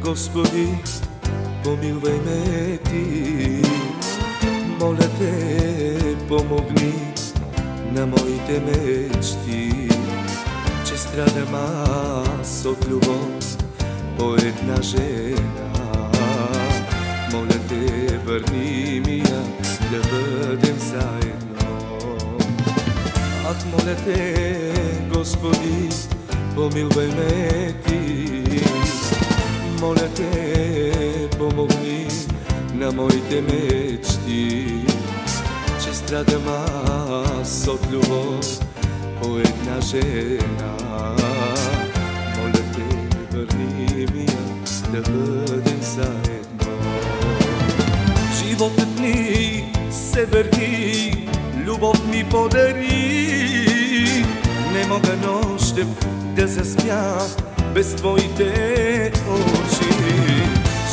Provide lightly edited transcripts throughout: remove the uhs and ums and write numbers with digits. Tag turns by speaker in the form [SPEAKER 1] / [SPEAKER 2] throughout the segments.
[SPEAKER 1] Господи, помилвай ме Ти. Моля Те, помогни на моите мечти, че страдам аз от любов по една жена. Моля Те, върни ми я, да бъдем заедно. Ах, моля Те, Господи, помилвай ме Ти. Моля Те, помогни на моите мечти, че страдам аз от любов по една жена. Моля Те, върни ми я, да бъдем заедно. Животът ни се върти, любов ми подари. Не мога нощем да заспя без Твоите очи.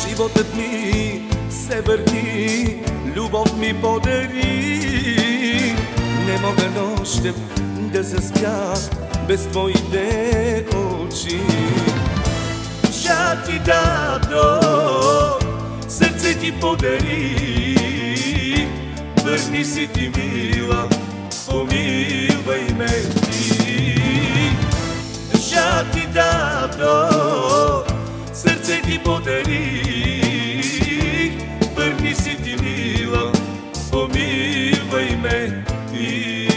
[SPEAKER 1] Животът ми се върти, любов ми подари. Не мога нощем да заспя без Твоите очи. Душа Ти дадох, сърце Ти подари. Върни си Ти, мила, помилвай ме Ти. Душа Ти дадох, сърце Ти подари. Върни си Ти, мила, помилвай ме Ти.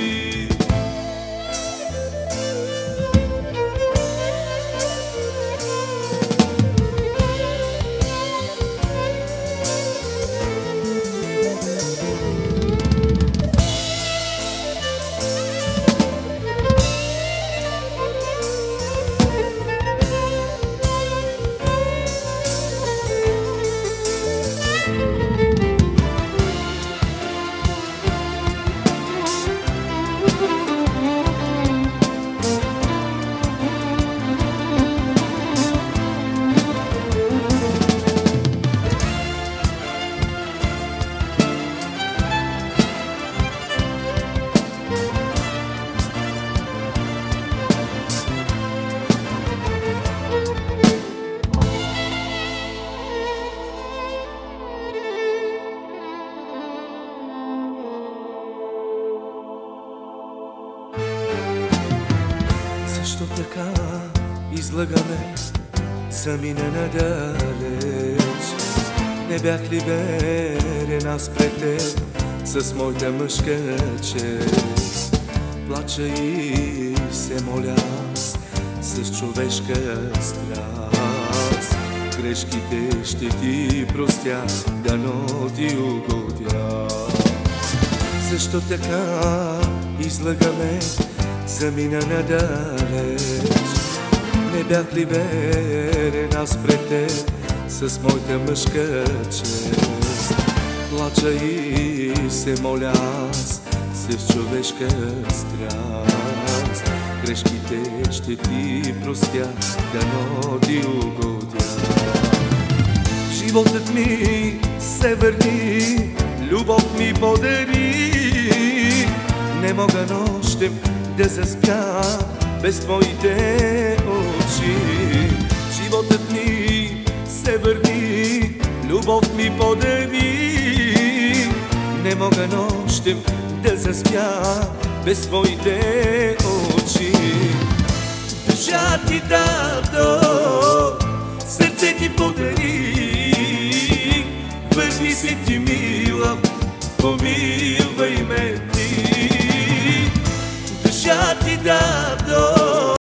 [SPEAKER 1] Защо така излагаме, замина надалеч? Не бях ли верен аз пред Теб с моята мъжка чест? Плача и се моля аз с човешка страст. Грешките ще Ти простя, дано Ти угодя. Защо така излагаме, замина надалеч? Не бях ли верен аз пред Теб с моята мъжка чест? Плача и се моля аз с човешка страст. Грешките ще Ти простя, дано Ти угодя. Животът ми се върни, любов ми подари. Не мога нощем да заспя без Твоите очи. Животът ми се върни, любов ми подари. Не мога нощем да заспя без Твоите очи. Душа Ти дадох, сърце Ти подари. Върни си Ти, мила, помилвай ме